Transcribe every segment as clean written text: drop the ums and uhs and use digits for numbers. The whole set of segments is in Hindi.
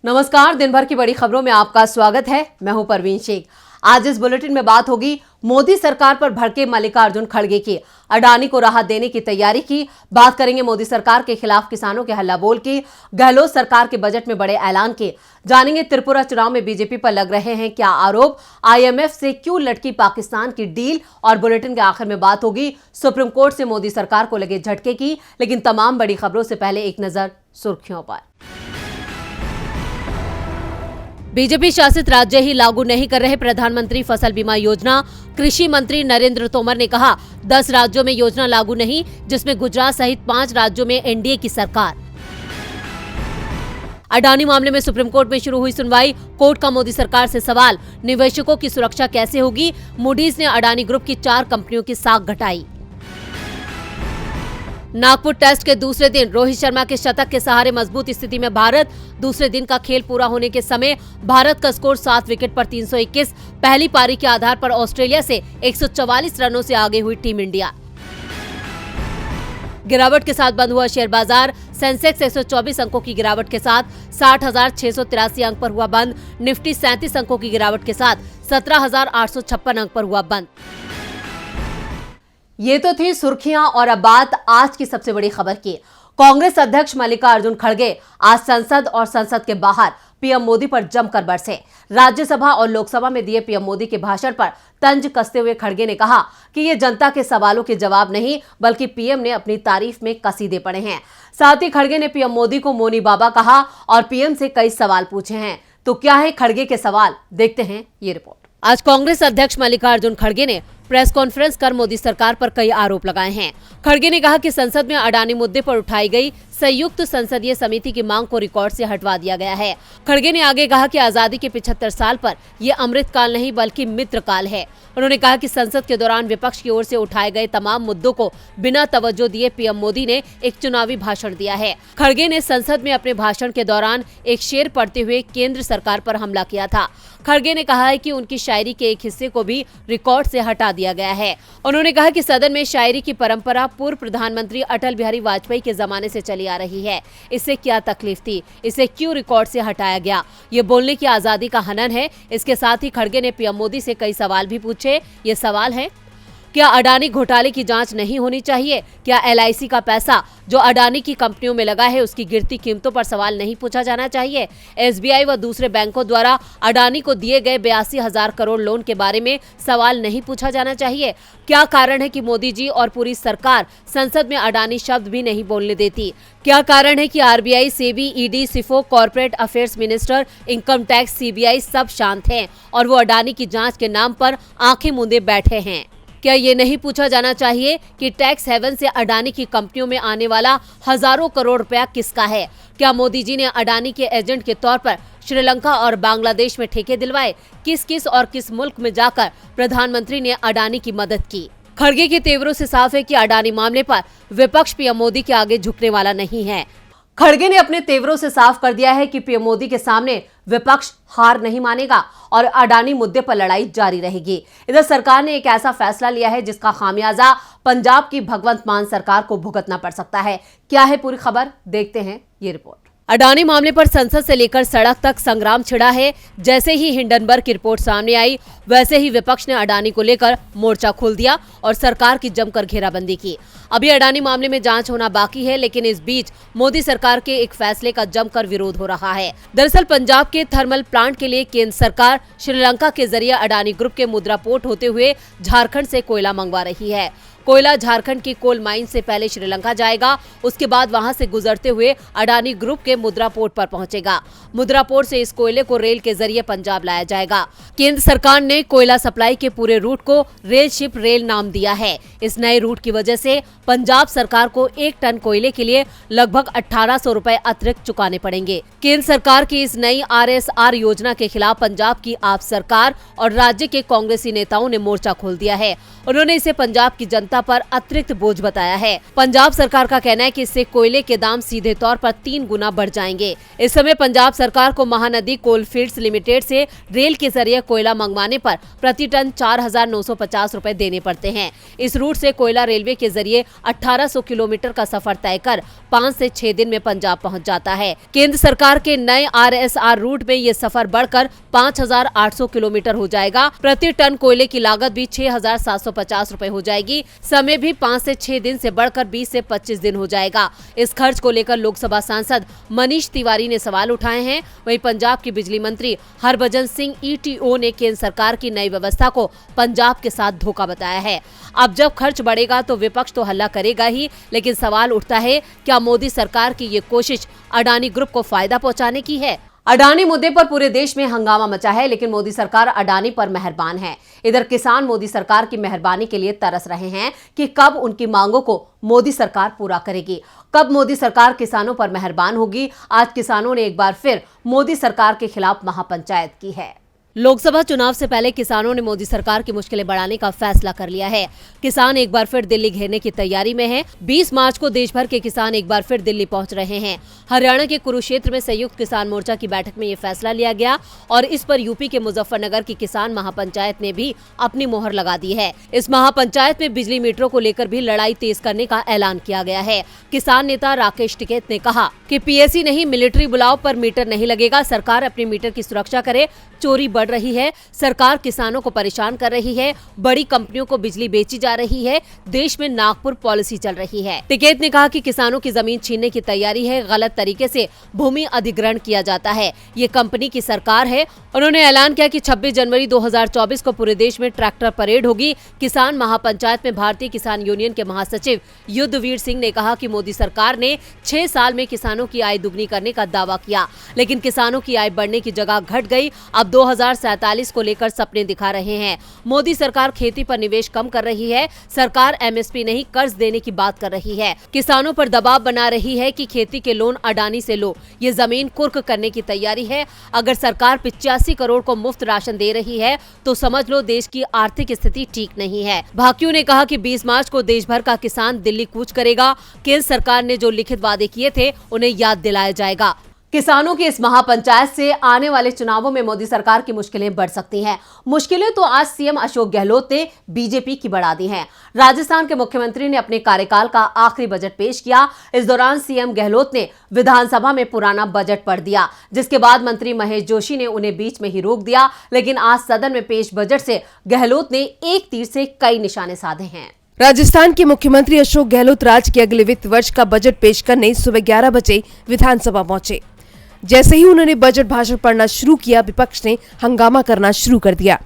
नमस्कार, दिन भर की बड़ी खबरों में आपका स्वागत है। मैं हूं परवीन शेख। आज इस बुलेटिन में बात होगी मोदी सरकार पर भड़के मल्लिकार्जुन खड़गे की। अडानी को राहत देने की तैयारी की। बात करेंगे मोदी सरकार के खिलाफ किसानों के हल्ला बोल की। गहलोत सरकार के बजट में बड़े ऐलान के। जानेंगे त्रिपुरा चुनाव में बीजेपी पर लग रहे हैं क्या आरोप, IMF से क्यों लटकी पाकिस्तान की डील। और बुलेटिन के आखिर में बात होगी सुप्रीम कोर्ट से मोदी सरकार को लगे झटके की। लेकिन तमाम बड़ी खबरों से पहले एक नजर सुर्खियों पर। बीजेपी शासित राज्य ही लागू नहीं कर रहे प्रधानमंत्री फसल बीमा योजना। कृषि मंत्री नरेंद्र तोमर ने कहा 10 राज्यों में योजना लागू नहीं, जिसमें गुजरात सहित 5 राज्यों में NDA की सरकार। अडानी मामले में सुप्रीम कोर्ट में शुरू हुई सुनवाई। कोर्ट का मोदी सरकार से सवाल, निवेशकों की सुरक्षा कैसे होगी। मूडीज ने अडानी ग्रुप की 4 कंपनियों की साख घटाई। नागपुर टेस्ट के दूसरे दिन रोहित शर्मा के शतक के सहारे मजबूत स्थिति में भारत। दूसरे दिन का खेल पूरा होने के समय भारत का स्कोर 7 विकेट पर 321। पहली पारी के आधार पर ऑस्ट्रेलिया से 144 रनों से आगे हुई टीम इंडिया। गिरावट के साथ बंद हुआ शेयर बाजार। सेंसेक्स 124 अंकों की गिरावट के साथ 60,683 अंक पर हुआ बंद। निफ्टी 37 अंकों की गिरावट के साथ 17,856 अंक पर हुआ बंद। ये तो थी सुर्खियां और अब बात आज की सबसे बड़ी खबर की। कांग्रेस अध्यक्ष मल्लिकार्जुन खड़गे आज संसद और संसद के बाहर पीएम मोदी पर जमकर बरसे। राज्यसभा और लोकसभा में दिए पीएम मोदी के भाषण पर तंज कसते हुए खड़गे ने कहा कि ये जनता के सवालों के जवाब नहीं, बल्कि पीएम ने अपनी तारीफ में कसीदे पड़े हैं। साथ ही खड़गे ने पीएम मोदी को मोनी बाबा कहा और पीएम से कई सवाल पूछे हैं। तो क्या है खड़गे के सवाल, देखते हैं ये रिपोर्ट। आज कांग्रेस अध्यक्ष मल्लिकार्जुन खड़गे ने प्रेस कॉन्फ्रेंस कर मोदी सरकार पर कई आरोप लगाए हैं। खड़गे ने कहा कि संसद में अडानी मुद्दे पर उठाई गई संयुक्त संसदीय समिति की मांग को रिकॉर्ड से हटवा दिया गया है। खड़गे ने आगे कहा कि आजादी के 75 साल पर ये अमृत काल नहीं बल्कि मित्र काल है। उन्होंने कहा कि संसद के दौरान विपक्ष की ओर से उठाए गए तमाम मुद्दों को बिना तवज्जो दिए पीएम मोदी ने एक चुनावी भाषण दिया है। खड़गे ने संसद में अपने भाषण के दौरान एक शेर पढ़ते हुए केंद्र सरकार पर हमला किया था। खड़गे ने कहा है कि उनकी शायरी के एक हिस्से को भी रिकॉर्ड से हटा दिया गया है। उन्होंने कहा कि सदन में शायरी की परंपरा पूर्व प्रधानमंत्री अटल बिहारी वाजपेयी के जमाने से चली आ रही है। इससे क्या तकलीफ थी, इसे क्यों रिकॉर्ड से हटाया गया, ये बोलने की आजादी का हनन है। इसके साथ ही खड़गे ने पीएम मोदी से कई सवाल भी पूछे। ये सवाल है, क्या अडानी घोटाले की जांच नहीं होनी चाहिए? क्या LIC का पैसा जो अडानी की कंपनियों में लगा है उसकी गिरती कीमतों पर सवाल नहीं पूछा जाना चाहिए? SBI व दूसरे बैंकों द्वारा अडानी को दिए गए 82,000 करोड़ लोन के बारे में सवाल नहीं पूछा जाना चाहिए? क्या कारण है कि मोदी जी और पूरी सरकार संसद में अडानी शब्द भी नहीं बोलने देती? क्या कारण है कि RBI, SEBI, ED, SFIO, corporate affairs minister, income tax, CBI सब शांत हैं और वो अडानी की जांच के नाम पर आंखें मूंदे बैठे हैं? क्या ये नहीं पूछा जाना चाहिए कि टैक्स हेवन से अडानी की कंपनियों में आने वाला हजारों करोड़ रुपया किसका है? क्या मोदी जी ने अडानी के एजेंट के तौर पर श्रीलंका और बांग्लादेश में ठेके दिलवाए? किस किस और किस मुल्क में जाकर प्रधानमंत्री ने अडानी की मदद की? खड़गे के तेवरों से साफ है कि अडानी मामले पर विपक्ष पीएम मोदी के आगे झुकने वाला नहीं है। खड़गे ने अपने तेवरों से साफ कर दिया है कि पीएम मोदी के सामने विपक्ष हार नहीं मानेगा और अडानी मुद्दे पर लड़ाई जारी रहेगी। इधर सरकार ने एक ऐसा फैसला लिया है जिसका खामियाजा पंजाब की भगवंत मान सरकार को भुगतना पड़ सकता है। क्या है पूरी खबर, देखते हैं ये रिपोर्ट। अडानी मामले पर संसद से लेकर सड़क तक संग्राम छिड़ा है। जैसे ही हिंडनबर्ग की रिपोर्ट सामने आई, वैसे ही विपक्ष ने अडानी को लेकर मोर्चा खोल दिया और सरकार की जमकर घेराबंदी की। अभी अडानी मामले में जांच होना बाकी है, लेकिन इस बीच मोदी सरकार के एक फैसले का जमकर विरोध हो रहा है। दरअसल पंजाब के थर्मल प्लांट के लिए केंद्र सरकार श्रीलंका के जरिए अडानी ग्रुप के मुद्रा पोर्ट होते हुए झारखंड से कोयला मंगवा रही है। कोयला झारखंड की कोल माइन से पहले श्रीलंका जाएगा, उसके बाद वहां से गुजरते हुए अडानी ग्रुप के मुद्रा पोर्ट पर पहुंचेगा। मुद्रा पोर्ट से इस कोयले को रेल के जरिए पंजाब लाया जाएगा। केंद्र सरकार ने कोयला सप्लाई के पूरे रूट को रेल शिप रेल नाम दिया है। इस नए रूट की वजह से पंजाब सरकार को 1 टन कोयले के लिए लगभग 1800 रुपए अतिरिक्त चुकाने पड़ेंगे। केंद्र सरकार की इस नई RSR योजना के खिलाफ पंजाब की आप सरकार और राज्य के कांग्रेसी नेताओं ने मोर्चा खोल दिया है। उन्होंने इसे पंजाब की जनता जनता पर अतिरिक्त बोझ बताया है। पंजाब सरकार का कहना है कि इससे कोयले के दाम सीधे तौर पर 3 गुना बढ़ जाएंगे। इस समय पंजाब सरकार को महानदी कोलफील्ड्स लिमिटेड से रेल के जरिए कोयला मंगवाने पर प्रति टन 4,950 रुपए देने पड़ते हैं। इस रूट से कोयला रेलवे के जरिए 1800 किलोमीटर का सफर तय कर 5 से 6 दिन में पंजाब पहुंच जाता है। केंद्र सरकार के नए RSR रूट में ये सफर बढ़कर 5,800 किलोमीटर हो जाएगा। प्रति टन कोयले की लागत भी 6,750 रुपए हो जाएगी। समय भी 5 से 6 दिन से बढ़कर 20 से 25 दिन हो जाएगा। इस खर्च को लेकर लोकसभा सांसद मनीष तिवारी ने सवाल उठाए हैं। वहीं पंजाब के बिजली मंत्री हरभजन सिंह ETO ने केंद्र सरकार की नई व्यवस्था को पंजाब के साथ धोखा बताया है। अब जब खर्च बढ़ेगा तो विपक्ष तो हल्ला करेगा ही, लेकिन सवाल उठता है क्या मोदी सरकार की ये कोशिश अडानी ग्रुप को फायदा पहुंचाने की है? अडानी मुद्दे पर पूरे देश में हंगामा मचा है, लेकिन मोदी सरकार अडानी पर मेहरबान है। इधर किसान मोदी सरकार की मेहरबानी के लिए तरस रहे हैं कि कब उनकी मांगों को मोदी सरकार पूरा करेगी, कब मोदी सरकार किसानों पर मेहरबान होगी। आज किसानों ने एक बार फिर मोदी सरकार के खिलाफ महापंचायत की है। लोकसभा चुनाव से पहले किसानों ने मोदी सरकार की मुश्किलें बढ़ाने का फैसला कर लिया है। किसान एक बार फिर दिल्ली घेरने की तैयारी में हैं। 20 मार्च को देश भर के किसान एक बार फिर दिल्ली पहुंच रहे हैं। हरियाणा के कुरुक्षेत्र में संयुक्त किसान मोर्चा की बैठक में ये फैसला लिया गया और इस पर यूपी के मुजफ्फरनगर की किसान महापंचायत ने भी अपनी मोहर लगा दी है। इस महापंचायत में बिजली मीटरों को लेकर भी लड़ाई तेज करने का ऐलान किया गया है। किसान नेता राकेश टिकैत ने कहा कि PSC नहीं, मिलिट्री बुलाओ पर मीटर नहीं लगेगा। सरकार अपने मीटर की सुरक्षा करे। चोरी बढ़ रही है, सरकार किसानों को परेशान कर रही है, बड़ी कंपनियों को बिजली बेची जा रही है, देश में नागपुर पॉलिसी चल रही है। टिकैत ने कहा कि किसानों की जमीन छीनने की तैयारी है, गलत तरीके से भूमि अधिग्रहण किया जाता है। ये कंपनी की सरकार है। उन्होंने ऐलान किया कि 26 जनवरी 2024 को पूरे देश में ट्रैक्टर परेड होगी। किसान महापंचायत में भारतीय किसान यूनियन के महासचिव युद्धवीर सिंह ने कहा कि मोदी सरकार ने 6 साल में किसानों की आय दुगनी करने का दावा किया, लेकिन किसानों की आय बढ़ने की जगह घट गई। अब 2047 को लेकर सपने दिखा रहे हैं। मोदी सरकार खेती पर निवेश कम कर रही है। सरकार MSP नहीं, कर्ज देने की बात कर रही है। किसानों पर दबाव बना रही है कि खेती के लोन अडानी से लो। ये जमीन कुर्क करने की तैयारी है। अगर सरकार 85 करोड़ को मुफ्त राशन दे रही है तो समझ लो देश की आर्थिक स्थिति ठीक नहीं है। भाकियू ने कहा कि 20 मार्च को देश भर का किसान दिल्ली कूच करेगा। केंद्र सरकार ने जो लिखित वादे किए थे उन्हें याद दिलाया जाएगा। किसानों की इस महापंचायत से आने वाले चुनावों में मोदी सरकार की मुश्किलें बढ़ सकती हैं। मुश्किलें तो आज CM अशोक गहलोत ने बीजेपी की बढ़ा दी हैं। राजस्थान के मुख्यमंत्री ने अपने कार्यकाल का आखिरी बजट पेश किया। इस दौरान CM गहलोत ने विधानसभा में पुराना बजट पढ़ दिया, जिसके बाद मंत्री महेश जोशी ने उन्हें बीच में ही रोक दिया। लेकिन आज सदन में पेश बजट से गहलोत ने एक तीर से कई निशाने साधे हैं। राजस्थान के मुख्यमंत्री अशोक गहलोत राज्य के अगले वित्त वर्ष का बजट पेश करने सुबह 11 बजे विधानसभा पहुंचे। जैसे ही उन्होंने बजट भाषण पढ़ना शुरू किया, विपक्ष ने हंगामा करना शुरू कर दिया।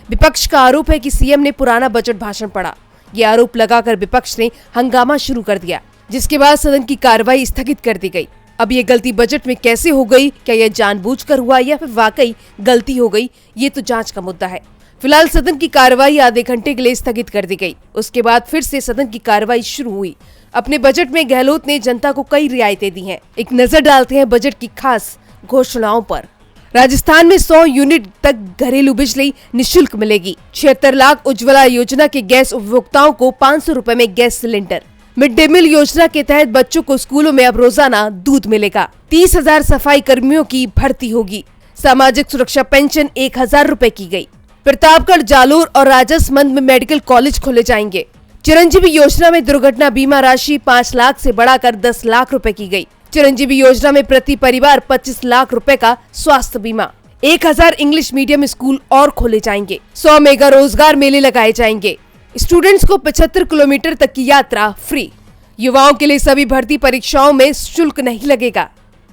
विपक्ष का आरोप है कि CM ने पुराना बजट भाषण पढ़ा। ये आरोप लगाकर विपक्ष ने हंगामा शुरू कर दिया, जिसके बाद सदन की कार्रवाई स्थगित कर दी गई। अब ये गलती बजट में कैसे हो गई, क्या यह जानबूझकर हुआ या फिर वाकई गलती हो गई, ये तो जांच का मुद्दा है। फिलहाल सदन की कार्रवाई आधे घंटे के लिए स्थगित कर दी गई। उसके बाद फिर से सदन की कार्रवाई शुरू हुई। अपने बजट में गहलोत ने जनता को कई रियायतें दी हैं। एक नजर डालते हैं बजट की खास घोषणाओं पर। राजस्थान में 100 यूनिट तक घरेलू बिजली निशुल्क मिलेगी। 76 लाख उज्ज्वला योजना के गैस उपभोक्ताओं को 500 रुपए में gas cylinder. Mid day meal योजना के तहत बच्चों को स्कूलों में अब रोजाना दूध मिलेगा। 30,000 सफाई कर्मियों की भर्ती होगी। सामाजिक सुरक्षा पेंशन 1,000 रुपए की गई। प्रतापगढ़, जालोर और राजसमंद में मेडिकल कॉलेज खोले जाएंगे। चिरंजीवी योजना में दुर्घटना बीमा राशि 5 लाख से बढ़ाकर 10 लाख रुपए की गई। चिरंजीवी योजना में प्रति परिवार 25 लाख रुपए का स्वास्थ्य बीमा। 1000 इंग्लिश मीडियम स्कूल और खोले जाएंगे। 100 मेगा रोजगार मेले लगाए जाएंगे। स्टूडेंट्स को 75 किलोमीटर तक की यात्रा फ्री। युवाओं के लिए सभी भर्ती परीक्षाओं में शुल्क नहीं लगेगा।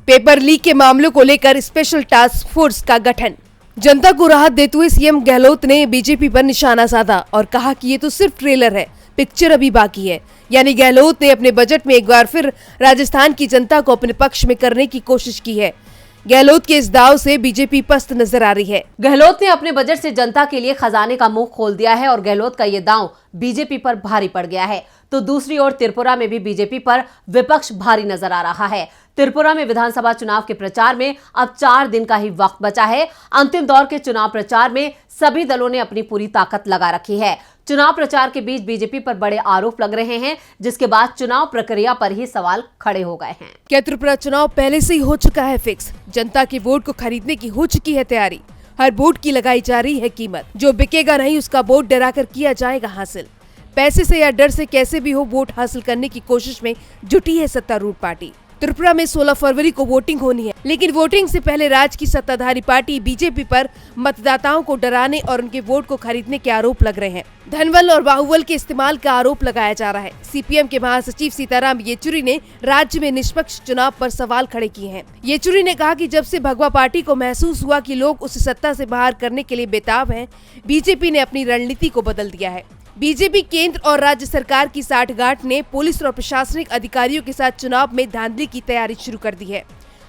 पेपर लीक के मामलों को लेकर स्पेशल टास्क फोर्स का गठन। जनता को राहत देते हुए CM गहलोत ने बीजेपी पर निशाना साधा और कहा कि ये तो सिर्फ ट्रेलर है, पिक्चर अभी बाकी है। यानी गहलोत ने अपने बजट में एक बार फिर राजस्थान की जनता को अपने पक्ष में करने की कोशिश की है। गहलोत के इस दाव से बीजेपी पस्त नजर आ रही है। गहलोत ने अपने बजट से जनता के लिए खजाने का मुंह खोल दिया है और गहलोत का ये दांव बीजेपी पर भारी पड़ गया है। तो दूसरी ओर त्रिपुरा में भी बीजेपी पर विपक्ष भारी नजर आ रहा है। त्रिपुरा में विधानसभा चुनाव के प्रचार में अब 4 दिन का ही वक्त बचा है। अंतिम दौर के चुनाव प्रचार में सभी दलों ने अपनी पूरी ताकत लगा रखी है। चुनाव प्रचार के बीच बीजेपी पर बड़े आरोप लग रहे हैं, जिसके बाद चुनाव प्रक्रिया पर ही सवाल खड़े हो गए हैं। क्या त्रिपुरा चुनाव पहले से ही हो चुका है फिक्स? जनता के वोट को खरीदने की हो चुकी है तैयारी। हर वोट की लगाई जा रही है कीमत। जो बिकेगा नहीं उसका वोट डराकर किया जाएगा हासिल। पैसे से या डर से कैसे भी हो वोट हासिल करने की कोशिश में जुटी है सत्तारूढ़ पार्टी। त्रिपुरा में 16 फरवरी को वोटिंग होनी है, लेकिन वोटिंग से पहले राज्य की सत्ताधारी पार्टी बीजेपी पर मतदाताओं को डराने और उनके वोट को खरीदने के आरोप लग रहे हैं। धनबल और बाहुबल के इस्तेमाल का आरोप लगाया जा रहा है। सीपीएम के महासचिव सीताराम येचुरी ने राज्य में निष्पक्ष चुनाव पर सवाल खड़े किए हैं। येचुरी ने कहा कि जब से भगवा पार्टी को महसूस हुआ कि लोग उसे सत्ता से बाहर करने के लिए बेताब हैं, बीजेपी ने अपनी रणनीति को बदल दिया है। बीजेपी केंद्र और राज्य सरकार की साठगांठ ने पुलिस और प्रशासनिक अधिकारियों के साथ चुनाव में धांधली की तैयारी शुरू कर दी है।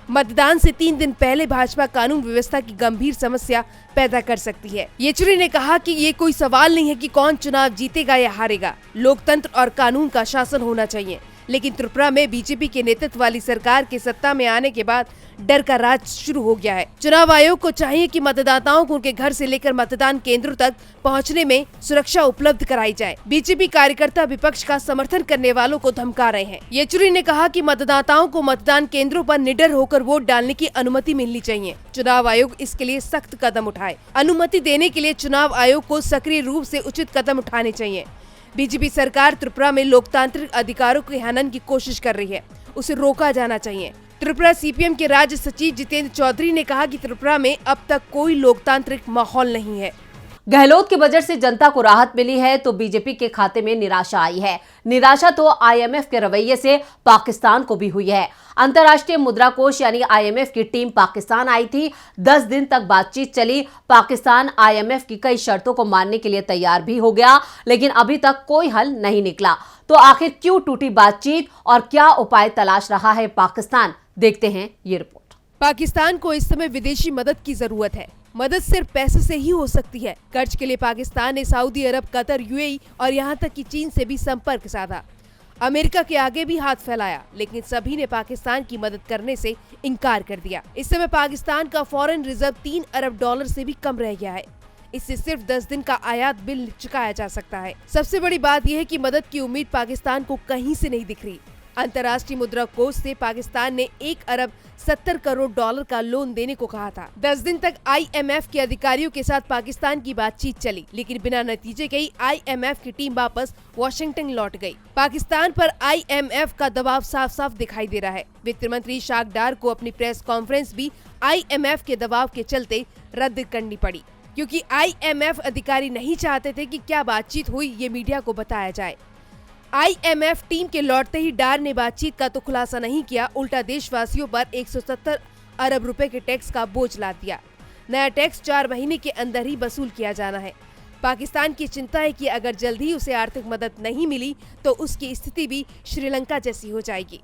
मतदान से 3 दिन पहले भाजपा कानून व्यवस्था की गंभीर समस्या पैदा कर सकती है। येचुरी ने कहा कि ये कोई सवाल नहीं है कि कौन चुनाव जीतेगा या हारेगा। लोकतंत्र और कानून का शासन होना चाहिए, लेकिन त्रिपुरा में बीजेपी के नेतृत्व वाली सरकार के सत्ता में आने के बाद डर का राज शुरू हो गया है। चुनाव आयोग को चाहिए कि मतदाताओं को उनके घर से लेकर मतदान केंद्रों तक पहुंचने में सुरक्षा उपलब्ध कराई जाए। बीजेपी कार्यकर्ता विपक्ष का समर्थन करने वालों को धमका रहे हैं। येचुरी ने कहा कि मतदाताओं को मतदान केंद्रों पर निडर होकर वोट डालने की अनुमति मिलनी चाहिए। चुनाव आयोग इसके लिए सख्त कदम उठाए। अनुमति देने के लिए चुनाव आयोग को सक्रिय रूप से उचित कदम उठाने चाहिए। बीजेपी सरकार त्रिपुरा में लोकतांत्रिक अधिकारों के हनन की कोशिश कर रही है, उसे रोका जाना चाहिए। त्रिपुरा सीपीएम के राज्य सचिव जितेंद्र चौधरी ने कहा कि त्रिपुरा में अब तक कोई लोकतांत्रिक माहौल नहीं है। गहलोत के बजट से जनता को राहत मिली है तो बीजेपी के खाते में निराशा आई है। निराशा तो आईएमएफ के रवैये से पाकिस्तान को भी हुई है। अंतर्राष्ट्रीय मुद्रा कोष यानी आईएमएफ की टीम पाकिस्तान आई थी। 10 दिन तक बातचीत चली। पाकिस्तान आईएमएफ की कई शर्तों को मानने के लिए तैयार भी हो गया, लेकिन अभी तक कोई हल नहीं निकला। तो आखिर क्यों टूटी बातचीत और क्या उपाय तलाश रहा है पाकिस्तान? देखते हैं ये रिपोर्ट। पाकिस्तान को इस समय विदेशी मदद की जरूरत है। मदद सिर्फ पैसे से ही हो सकती है। कर्ज के लिए पाकिस्तान ने सऊदी अरब, कतर, यूएई और यहाँ तक कि चीन से भी संपर्क साधा। अमेरिका के आगे भी हाथ फैलाया, लेकिन सभी ने पाकिस्तान की मदद करने से इनकार कर दिया। इस समय पाकिस्तान का फॉरेन रिजर्व $3 अरब से भी कम रह गया है। इससे सिर्फ 10 दिन का आयात बिल चुकाया जा सकता है। सबसे बड़ी बात यह है कि मदद की उम्मीद पाकिस्तान को कहीं से नहीं दिख रही। अंतर्राष्ट्रीय मुद्रा कोष से पाकिस्तान ने $1 अरब 70 करोड़ का लोन देने को कहा था। 10 दिन तक आईएमएफ के अधिकारियों के साथ पाकिस्तान की बातचीत चली, लेकिन बिना नतीजे के ही आईएमएफ की टीम वापस वॉशिंगटन लौट गई। पाकिस्तान पर आईएमएफ का दबाव साफ साफ दिखाई दे रहा है। वित्त मंत्री इशाक डार को अपनी प्रेस कॉन्फ्रेंस भी आईएमएफ के दबाव के चलते रद्द करनी पड़ी, क्योंकि आईएमएफ अधिकारी नहीं चाहते थे कि क्या बातचीत हुई ये मीडिया को बताया जाए। आईएमएफ टीम के लौटते ही डार ने बातचीत का तो खुलासा नहीं किया, उल्टा देशवासियों पर 170 अरब रुपए के टैक्स का बोझ लाद दिया। नया टैक्स 4 महीने के अंदर ही वसूल किया जाना है। पाकिस्तान की चिंता है कि अगर जल्द ही उसे आर्थिक मदद नहीं मिली तो उसकी स्थिति भी श्रीलंका जैसी हो जाएगी।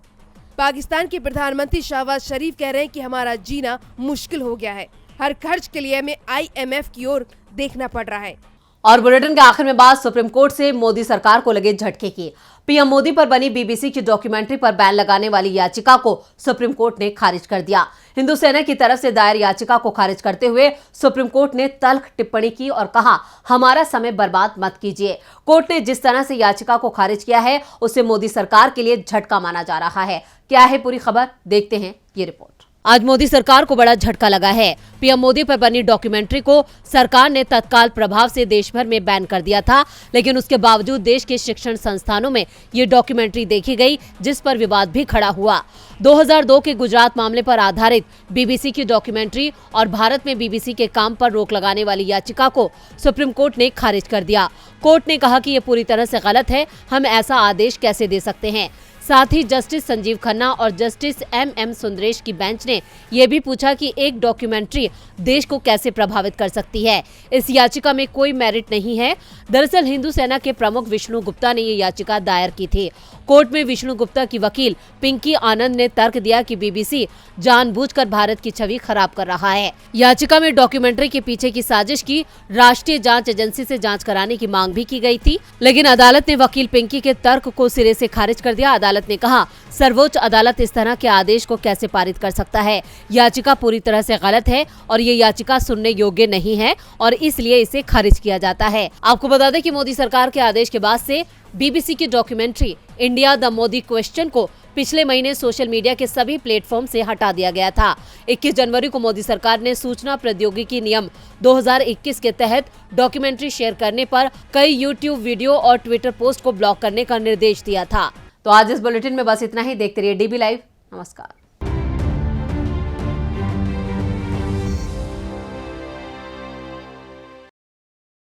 पाकिस्तान के प्रधानमंत्री शहबाज शरीफ कह रहे हैं कि हमारा जीना मुश्किल हो गया है। हर खर्च के लिए हमें आईएमएफ की ओर देखना पड़ रहा है। और बुलेटिन के आखिर में बात सुप्रीम कोर्ट से मोदी सरकार को लगे झटके की। पीएम मोदी पर बनी बीबीसी की डॉक्यूमेंट्री पर बैन लगाने वाली याचिका को सुप्रीम कोर्ट ने खारिज कर दिया। हिंदू सेना की तरफ से दायर याचिका को खारिज करते हुए सुप्रीम कोर्ट ने तल्ख टिप्पणी की और कहा, हमारा समय बर्बाद मत कीजिए। कोर्ट ने जिस तरह से याचिका को खारिज किया है उसे मोदी सरकार के लिए झटका माना जा रहा है। क्या है पूरी खबर, देखते हैं ये रिपोर्ट। आज मोदी सरकार को बड़ा झटका लगा है। पीएम मोदी पर बनी डॉक्यूमेंट्री को सरकार ने तत्काल प्रभाव से देश भर में बैन कर दिया था, लेकिन उसके बावजूद देश के शिक्षण संस्थानों में ये डॉक्यूमेंट्री देखी गई, जिस पर विवाद भी खड़ा हुआ। 2002 के गुजरात मामले पर आधारित बीबीसी की डॉक्यूमेंट्री और भारत में बीबीसी के काम पर रोक लगाने वाली याचिका को सुप्रीम कोर्ट ने खारिज कर दिया। कोर्ट ने कहा कि ये पूरी तरह से गलत है, हम ऐसा आदेश कैसे दे सकते हैं। साथ ही जस्टिस संजीव खन्ना और जस्टिस एम सुंदरेश की बेंच ने यह भी पूछा कि एक डॉक्यूमेंट्री देश को कैसे प्रभावित कर सकती है। इस याचिका में कोई मेरिट नहीं है। दरअसल हिंदू सेना के प्रमुख विष्णु गुप्ता ने ये याचिका दायर की थी। कोर्ट में विष्णु गुप्ता की वकील पिंकी आनंद ने तर्क दिया कि बीबीसी जानबूझकर भारत की छवि खराब कर रहा है। याचिका में डॉक्यूमेंट्री के पीछे की साजिश की राष्ट्रीय जांच एजेंसी से जांच कराने की मांग भी की गई थी, लेकिन अदालत ने वकील पिंकी के तर्क को सिरे से खारिज कर दिया। अदालत अदालत ने कहा, सर्वोच्च अदालत इस तरह के आदेश को कैसे पारित कर सकता है। याचिका पूरी तरह से गलत है और ये याचिका सुनने योग्य नहीं है और इसलिए इसे खारिज किया जाता है। आपको बता दें कि मोदी सरकार के आदेश के बाद से बीबीसी की documentary India the Modi question को पिछले महीने सोशल मीडिया के सभी प्लेटफॉर्म से हटा दिया गया था। 21 जनवरी को मोदी सरकार ने सूचना प्रौद्योगिकी नियम 2021 के तहत डॉक्यूमेंट्री शेयर करने पर कई यूट्यूब वीडियो और ट्विटर पोस्ट को ब्लॉक करने का निर्देश दिया था। तो आज इस बुलेटिन में बस इतना ही। देखते रहिए डीबी लाइव। नमस्कार।